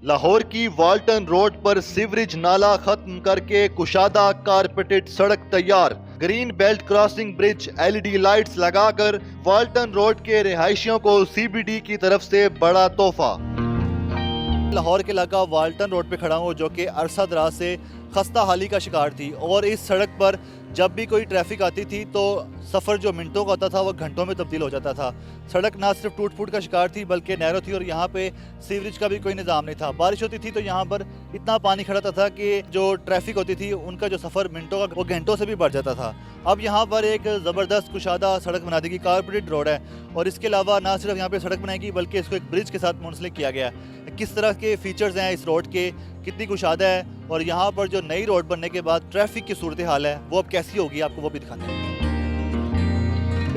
लाहौर की Walton road पर sewerage नाला खत्म करके कुशादा कारपेटेड सड़क तैयार। Green belt crossing bridge, LED lights लगाकर वाल्टन रोड के रिहायशियों को सीबीडी की तरफ से बड़ा तोहफा। लाहौर के इलाका वाल्टन रोड पे खड़ा हूँ जो कि अरसा दराज से खस्ता हाली का शिकार थी और इस सड़क पर जब भी कोई ट्रैफिक आती थी तो सफ़र जो मिनटों का होता था वो घंटों में तब्दील हो जाता था। सड़क ना सिर्फ टूट फूट का शिकार थी बल्कि नैरो थी और यहाँ पे सीवरेज का भी कोई निज़ाम नहीं था। बारिश होती थी तो यहाँ पर इतना पानी खड़ा था कि जो ट्रैफिक होती थी उनका जो सफ़र मिनटों का वो घंटों से भी बढ़ जाता था। अब यहाँ पर एक ज़बरदस्त कुशादा सड़क बना दी गई, कारपेटेड रोड है और इसके अलावा ना सिर्फ यहाँ पे सड़क बनाएगी बल्कि इसको एक ब्रिज के साथ मुंसलिक किया गया है। किस तरह के फीचर्स हैं इस रोड के, कितनी कुशादा है और यहाँ पर जो नई रोड बनने के बाद ट्रैफिक की सूरत हाल है वो अब कैसी होगी, आपको वो भी दिखाते हैं।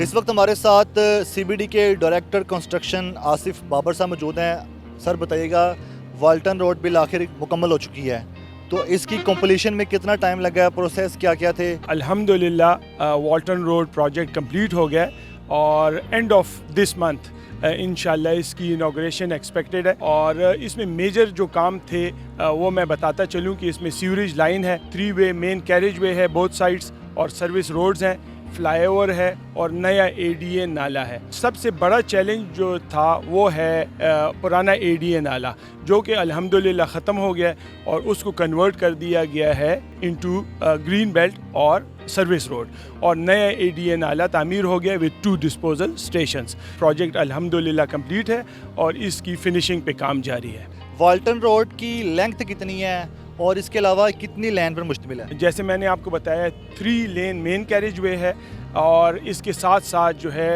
इस वक्त हमारे साथ सीबीडी के डायरेक्टर कंस्ट्रक्शन आसिफ बाबर साहब मौजूद हैं। सर बताइएगा, वाल्टन रोड बिल आखिर मुकम्मल हो चुकी है तो इसकी कंप्लीशन में कितना टाइम लगा, प्रोसेस क्या क्या थे? अल्हम्दुलिल्लाह वाल्टन रोड प्रोजेक्ट कंप्लीट हो गया और एंड ऑफ दिस मंथ इंशाल्लाह इसकी इनाग्रेशन एक्सपेक्टेड है। और इसमें मेजर जो काम थे वो मैं बताता चलूँ कि इसमें सीवरेज लाइन है, 3 वे मेन कैरेज वे है बोथ साइड्स और सर्विस रोड्स हैं, फ्लाईओवर है और नया एडीए नाला है। सबसे बड़ा चैलेंज जो था वो है पुराना एडीए नाला जो कि अल्हम्दुलिल्लाह ख़त्म हो गया और उसको कन्वर्ट कर दिया गया है इनटू ग्रीन बेल्ट और सर्विस रोड और नया एडीए नाला तामीर हो गया विद 2 डिस्पोजल स्टेशंस। प्रोजेक्ट अल्हम्दुलिल्लाह कंप्लीट है और इसकी फिनिशिंग पे काम जारी है। वाल्टन रोड की लेंथ कितनी है और इसके अलावा कितनी लेन पर मुश्तमिल है? जैसे मैंने आपको बताया 3 लेन मेन कैरेज वे है और इसके साथ साथ जो है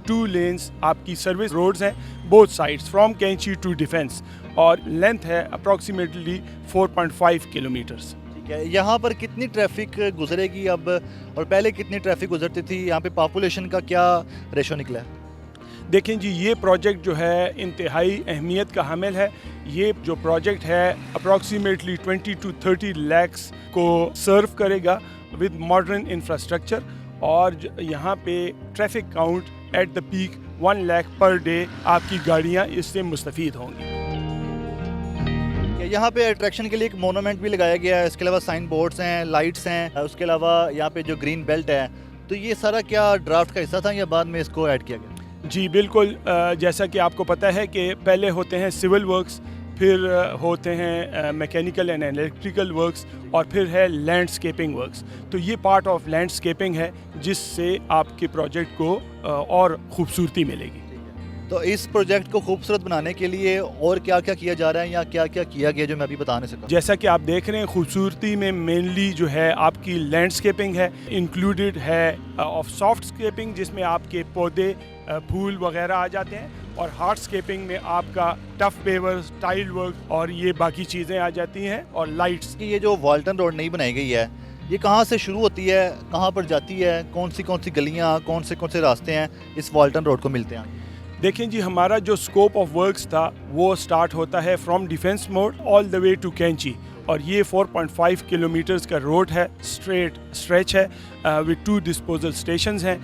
2 लेन्स आपकी सर्विस रोड्स हैं बोथ साइड्स फ्रॉम कैंची टू डिफेंस और लेंथ है अप्रॉक्सीमेटली 4.5 किलोमीटर्स। ठीक है, यहाँ पर कितनी ट्रैफिक गुजरेगी अब और पहले कितनी ट्रैफिक गुजरती थी? यहाँ पे पॉपुलेशन का क्या रेशो निकला है? देखें जी, ये प्रोजेक्ट जो है इंतहाई अहमियत का हामिल है। ये जो प्रोजेक्ट है अप्रॉक्सीमेटली 20 to 30 लैक्स को सर्व करेगा विद मॉडर्न इंफ्रास्ट्रक्चर और यहाँ पे traffic count at the peak 1 lakh per day आपकी गाड़ियाँ इससे मुस्तफ़ीद होंगी। यहाँ पे अट्रैक्शन के लिए एक मोनूमेंट भी लगाया गया है, इसके अलावा साइन बोर्ड्स हैं, लाइट्स हैं, उसके अलावा यहाँ पे जो ग्रीन बेल्ट है, तो ये सारा क्या ड्राफ्ट का हिस्सा था या बाद में इसको ऐड किया गया? जी बिल्कुल, जैसा कि आपको पता है कि पहले होते हैं सिविल वर्क्स, फिर होते हैं मैकेनिकल एंड इलेक्ट्रिकल वर्क्स और फिर है लैंडस्केपिंग वर्क्स। तो ये पार्ट ऑफ लैंडस्केपिंग है जिससे आपके प्रोजेक्ट को और खूबसूरती मिलेगी। तो इस प्रोजेक्ट को खूबसूरत बनाने के लिए और क्या क्या किया जा रहा है या क्या क्या किया गया जो मैं अभी बता नहीं सकता? जैसा कि आप देख रहे हैं, खूबसूरती में मेनली जो है आपकी लैंडस्केपिंग है, इंक्लूडेड है ऑफ सॉफ्ट स्केपिंग जिसमें आपके पौधे फूल वगैरह आ जाते हैं और हार्डस्केपिंग में आपका टफ पेवर्स, टाइल वर्क और ये बाकी चीज़ें आ जाती हैं और लाइट्स। ये जो वाल्टन रोड नई बनाई गई है ये कहाँ से शुरू होती है, कहाँ पर जाती है, कौन सी गलियाँ, कौन से रास्ते हैं इस वाल्टन रोड को मिलते हैं? देखें जी, हमारा जो स्कोप ऑफ वर्क्स था वो स्टार्ट होता है from defence mode all the way to Kainchi और ये 4.5 किलोमीटर्स का रोड है, स्ट्रेट स्ट्रेच है विद 2 डिस्पोजल स्टेशंस हैं,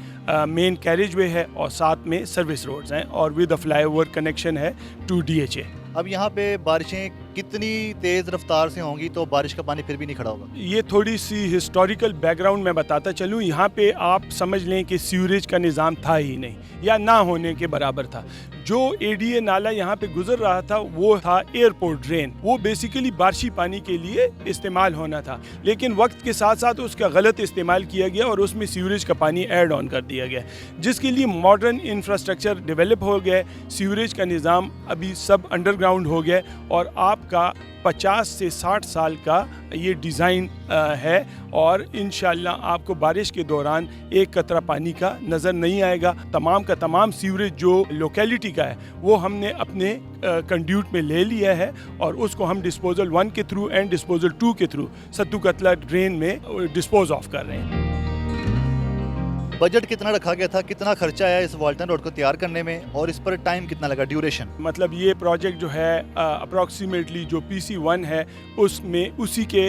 मेन कैरेज वे है और साथ में सर्विस रोड्स हैं और विद अ फ्लाईओवर कनेक्शन है टू DHA। अब यहाँ पे बारिशें कितनी तेज़ रफ्तार से होंगी तो बारिश का पानी फिर भी नहीं खड़ा होगा? ये थोड़ी सी हिस्टोरिकल बैकग्राउंड मैं बताता चलूँ। यहाँ पे आप समझ लें कि सीवरेज का निज़ाम था ही नहीं या ना होने के बराबर था। जो एडीए नाला यहाँ पे गुजर रहा था वो था एयरपोर्ट ड्रेन, वो बेसिकली बारिशी पानी के लिए इस्तेमाल होना था, लेकिन वक्त के साथ साथ उसका गलत इस्तेमाल किया गया और उसमें सीवरेज का पानी ऐड ऑन कर दिया गया, जिसके लिए मॉडर्न इंफ्रास्ट्रक्चर डेवलप हो गया। सीवरेज का निज़ाम अभी सब अंडरग्राउंड हो गया और आपका 50 से 60 साल का ये डिज़ाइन है और इंशाल्लाह आपको बारिश के दौरान एक कतरा पानी का नज़र नहीं आएगा। तमाम का तमाम सीवरेज जो लोकेलिटी का है वो हमने अपने कंड्यूट में ले लिया है और उसको हम डिस्पोजल 1 के थ्रू एंड डिस्पोजल 2 के थ्रू सत्तू कतला ड्रेन में डिस्पोज ऑफ कर रहे हैं। बजट कितना रखा गया था, कितना खर्चा आया इस वाल्टन रोड को तैयार करने में और इस पर टाइम कितना लगा, ड्यूरेशन? मतलब ये प्रोजेक्ट जो है अप्रॉक्सीमेटली जो PC1 है उसमें उसी के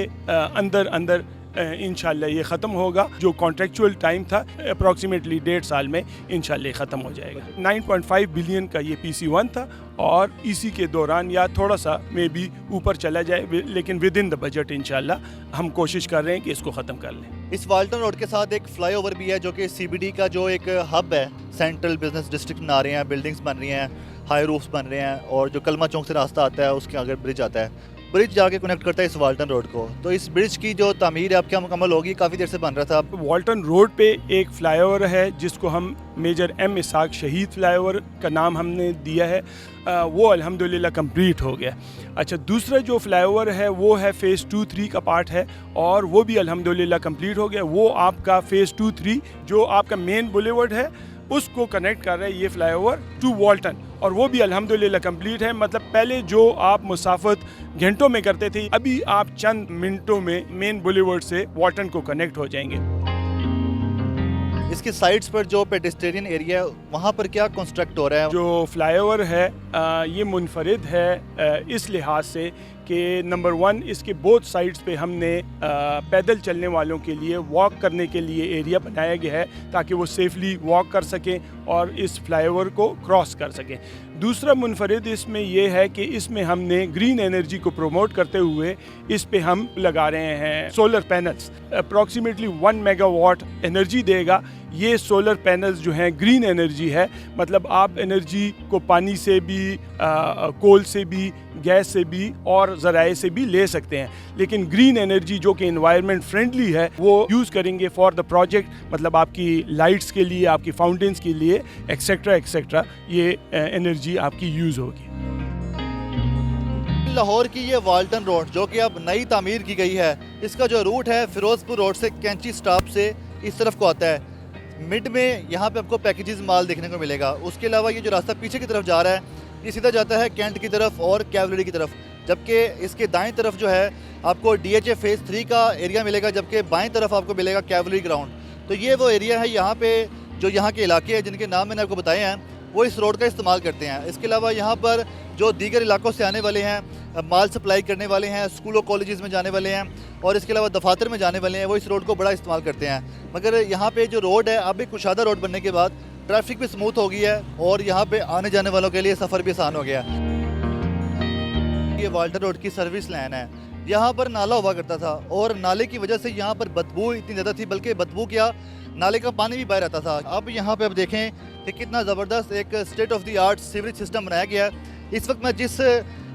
अंदर इंशाल्लाह ये ख़त्म होगा। जो कॉन्ट्रेक्चुअल टाइम था अप्रॉक्सीमेटली 1.5 साल में इंशाल्लाह ये ख़त्म हो जाएगा। 9.5 बिलियन का ये PC1 था और इसी के दौरान या थोड़ा सा मे बी ऊपर चला जाए, लेकिन विद इन द बजट इंशाल्लाह हम कोशिश कर रहे हैं कि इसको ख़त्म कर लें। इस वाल्टन रोड के साथ एक फ्लाईओवर भी है जो कि CBD का जो एक हब है, सेंट्रल बिजनेस डिस्ट्रिक्ट बना रहे हैं, बिल्डिंग्स बन रही हैं, हाई रूफ्स बन रहे हैं और जो कलमा चौक से रास्ता आता है उसके आगे ब्रिज आता है, ब्रिज जाके कनेक्ट करता है इस वाल्टन रोड को। तो इस ब्रिज की जो तामीर है अब क्या मुकम्मल होगी, काफ़ी देर से बन रहा था। वाल्टन रोड पे एक फ्लाईओवर है जिसको हम मेजर M इसाक शहीद फ्लाईओवर का नाम हमने दिया है, वो अल्हम्दुलिल्लाह कंप्लीट हो गया। अच्छा, दूसरा जो फ्लाईओवर है वो है फ़ेज़ 2-3 का पार्ट है और वो भी अल्हम्दुलिल्लाह कंप्लीट हो गया। वो आपका फ़ेज़ 2-3 जो आपका मेन बुलेवर्ड है उसको कनेक्ट कर रहा है ये फ्लाईओवर टू वाल्टन, और वो भी अल्हम्दुलिल्लाह कंप्लीट है। मतलब पहले जो आप मुसाफत घंटों में करते थे, अभी आप चंद मिनटों में मेन बुलेवर्ड से वाल्टन को कनेक्ट हो जाएंगे। इसके साइड्स पर जो पेडेस्ट्रियन एरिया है वहाँ पर क्या कंस्ट्रक्ट हो रहा है? जो फ्लाईओवर है ये मुनफरिद है इस लिहाज से कि नंबर 1 इसके बोथ साइड्स पे हमने पैदल चलने वालों के लिए वॉक करने के लिए एरिया बनाया गया है ताकि वो सेफली वॉक कर सकें और इस फ्लाईओवर को क्रॉस कर सकें। दूसरा मुनफरिद इसमें यह है कि इसमें हमने ग्रीन एनर्जी को प्रमोट करते हुए इस पे हम लगा रहे हैं solar panels, approximately 1 megawatt energy देगा। ये सोलर पैनल्स जो हैं ग्रीन एनर्जी है, मतलब आप एनर्जी को पानी से भी, कोल से भी, गैस से भी और ज़राए से भी ले सकते हैं, लेकिन ग्रीन एनर्जी जो कि एनवायरनमेंट फ्रेंडली है वो यूज़ करेंगे फॉर द प्रोजेक्ट, मतलब आपकी लाइट्स के लिए, आपकी फाउंटेन्स के लिए, एक्सेट्रा एक्सेट्रा, ये एनर्जी आपकी यूज़ होगी। लाहौर की ये वाल्टन रोड जो कि अब नई तामीर की गई है, इसका जो रूट है फिरोजपुर रोड से कैंची स्टॉप से इस तरफ को आता है। मिड में यहाँ पे आपको पैकेजेस माल देखने को मिलेगा। उसके अलावा ये जो रास्ता पीछे की तरफ जा रहा है ये सीधा जाता है कैंट की तरफ और कैवलरी की तरफ, जबकि इसके दाएं तरफ जो है आपको DHA फ़ेज़ 3 का एरिया मिलेगा, जबकि बाएं तरफ आपको मिलेगा कैवलरी ग्राउंड। तो ये वो एरिया है यहाँ पे जो यहाँ के इलाके हैं जिनके नाम मैंने आपको बताए हैं वो इस रोड का इस्तेमाल करते हैं। इसके अलावा यहाँ पर जो दीगर इलाकों से आने वाले हैं, माल सप्लाई करने वाले हैं, स्कूलों कॉलेजेस में जाने वाले हैं और इसके अलावा दफातर में जाने वाले हैं, वो इस रोड को बड़ा इस्तेमाल करते हैं। मगर यहाँ पे जो रोड है अब भी कुशादा रोड बनने के बाद ट्रैफिक भी स्मूथ हो गई है और यहाँ पे आने जाने वालों के लिए सफ़र भी आसान हो गया। ये वाल्टन रोड की सर्विस लाइन है। यहाँ पर नाला हुआ करता था और नाले की वजह से यहाँ पर बदबू इतनी ज़्यादा थी, बल्कि बदबू क्या, नाले का पानी भी बाहर आता था। अब यहाँ पे अब देखें कि कितना ज़बरदस्त एक state of the art sewerage system बनाया गया है। इस वक्त मैं जिस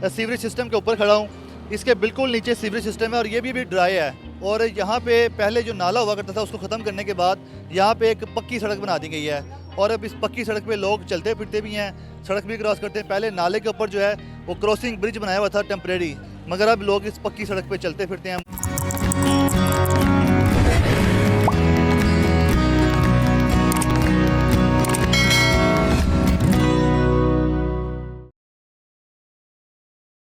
सीवरेज सिस्टम के ऊपर खड़ा हूँ इसके बिल्कुल नीचे सीवरेज सिस्टम है और ये भी ड्राई है। और यहाँ पे पहले जो नाला हुआ करता था उसको ख़त्म करने के बाद यहाँ पे एक पक्की सड़क बना दी गई है और अब इस पक्की सड़क पे लोग चलते फिरते भी हैं, सड़क भी क्रॉस करते हैं। पहले नाले के ऊपर जो है वो क्रॉसिंग ब्रिज बनाया हुआ था टेम्परेरी, मगर अब लोग इस पक्की सड़क पे चलते फिरते हैं।